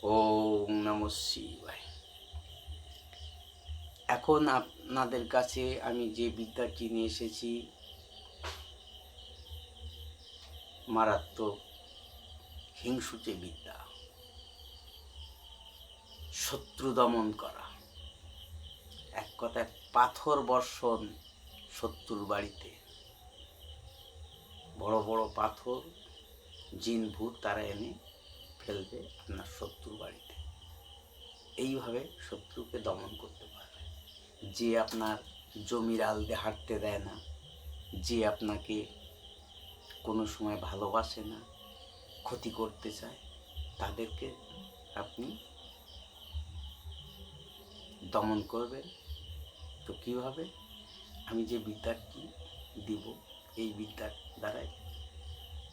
ওম নমঃ শিবায়। এখন আপনাদের কাছে আমি যে বিদ্যাটি নিয়ে এসেছি, মারাত্মক হিংসুটে বিদ্যা, শত্রু দমন করা। এক কথায় পাথর বর্ষণ শত্রুর বাড়িতে। বড় বড় পাথর জিন ভূত তারা এনে ফেলবে আপনার শত্রুর বাড়িতে। এইভাবে শত্রুকে দমন করতে পারবে। যে আপনার জমির আল দিয়ে হাঁটতে দেয় না, যে আপনাকে কোনো সময় ভালোবাসে না, ক্ষতি করতে চায়, তাদেরকে আপনি দমন করবেন। তো কীভাবে? আমি যে বিদ্যাটি দিব, এই বিদ্যার দ্বারাই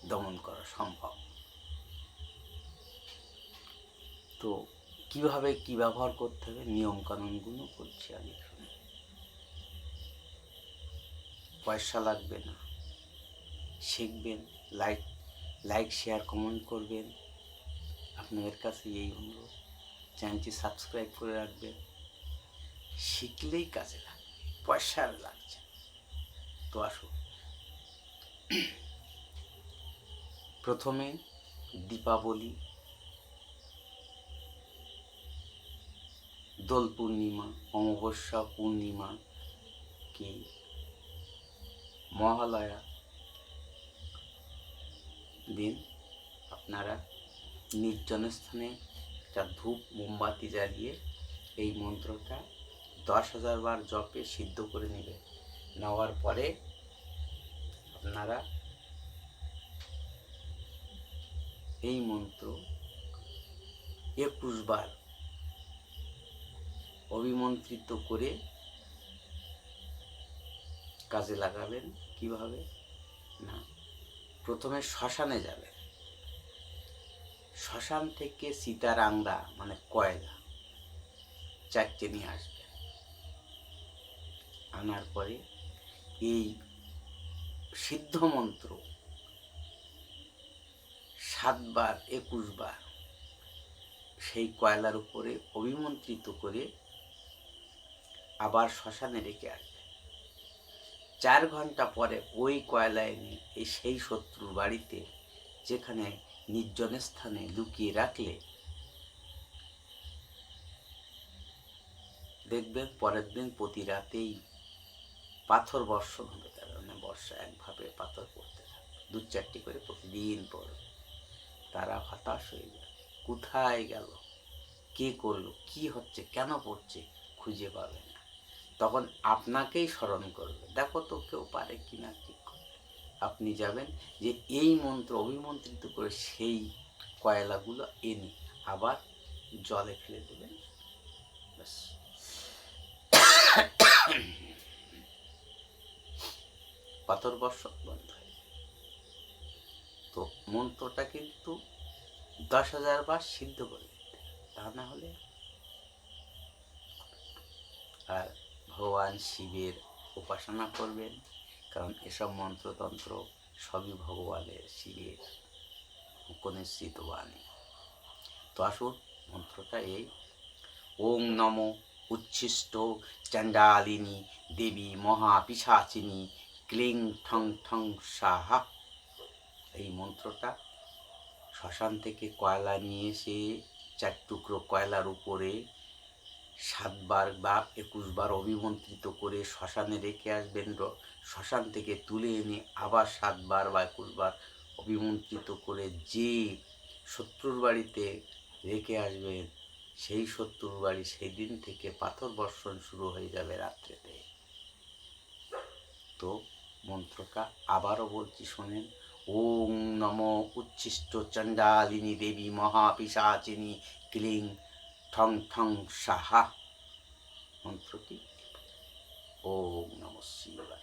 দমন করা সম্ভব। তো কিভাবে কি ব্যবহার করতে হবে, নিয়ম কানুনগুলো করছি আমি। পয়সা লাগবে না, শিখবেন, লাইক শেয়ার কমেন্ট করবেন। আপনাদের কাছে এই অনুরোধ, চ্যানেলটি সাবস্ক্রাইব করে রাখবেন। শিখলেই কাজে লাগবে, পয়সা লাগছে। তো আসুন, প্রথমে দীপাবলি, দোল পূর্ণিমা, অমাবস্যা, পূর্ণিমা কি মহালয়া দিন আপনারা নির্জন স্থানে একটা ধূপ মোমবাতি জ্বালিয়ে এই মন্ত্রটা 10,000 বার জপে সিদ্ধ করে নেবেন। নেওয়ার পরে আপনারা এই মন্ত্র 21 বার অভিমন্ত্রিত করে কাজে লাগাবেন। কিভাবে না, প্রথমে শ্মশানে যাবেন, শ্মশান থেকে সীতারাংড়া মানে কয়লা 4টে নিয়ে আসবেন। আনার পরে এই সিদ্ধ মন্ত্র 7 বার 21 বার সেই কয়লার উপরে অভিমন্ত্রিত করে আবার শ্মশানে রেখে আসবেন। 4 ঘন্টা পরে ওই কয়লা এনে সেই শত্রুর বাড়িতে, যেখানে নির্জন স্থানে লুকিয়ে রাখলে দেখবেন পরের দিন প্রতি রাতেই পাথর বর্ষণ হবে। তার মানে বর্ষা একভাবে পাথর পড়তে থাকবে, 2-4টি করে প্রতিদিন পড়বে। তারা হতাশ হয়ে যাবে, কোথায় গেল, কে করলো, কি হচ্ছে, কেন পড়ছে, খুঁজে পাবে না। তখন আপনাকেই স্মরণ করবে, দেখো তো কেউ পারে কিনা ঠিক করতে। আপনি যাবেন, যে এই মন্ত্র অভিমন্ত্রিত করে সেই কয়লাগুলো এনে আবার জলে ফেলে দেবেন। ব্যাস, পাথর বর্ষণ বন্ধ হয়ে যাবে। তো মন্ত্রটা কিন্তু 10,000 বার সিদ্ধ করে দিতে, তা না হলে। আর ভগবান শিবের উপাসনা করবেন, কারণ এসব মন্ত্রতন্ত্র সবই ভগবানের, শিবের উপনিষিত বাণী। তো আসুন, মন্ত্রটা এই: ওং নমো উচ্ছিষ্ট চণ্ডালিনী দেবী মহাপিশাচিনী ক্লিং ঠং ঠং সাহা। এই মন্ত্রটা শ্মশান থেকে কয়লা নিয়ে এসে 4 টুকরো কয়লার উপরে 7 বার বা 21 বার অভিমন্ত্রিত করে শ্মশানে রেখে আসবেন। শ্মশান থেকে তুলে এনে আবার 7 বার বা 21 বার অভিমন্ত্রিত করে যে শত্রুর বাড়িতে রেখে আসবেন, সেই শত্রুর বাড়ি সেই দিন থেকে পাথর বর্ষণ শুরু হয়ে যাবে রাত্রেতে। তো মন্ত্রটা আবারও বলছি, শোনেন। ওং নমো উচ্ছিষ্ট চণ্ডালিনী দেবী মহাপিশাচিনী ক্লিং ঠং ঠং সাহা। মন্ত্রটি ওম নমঃ শিবায়।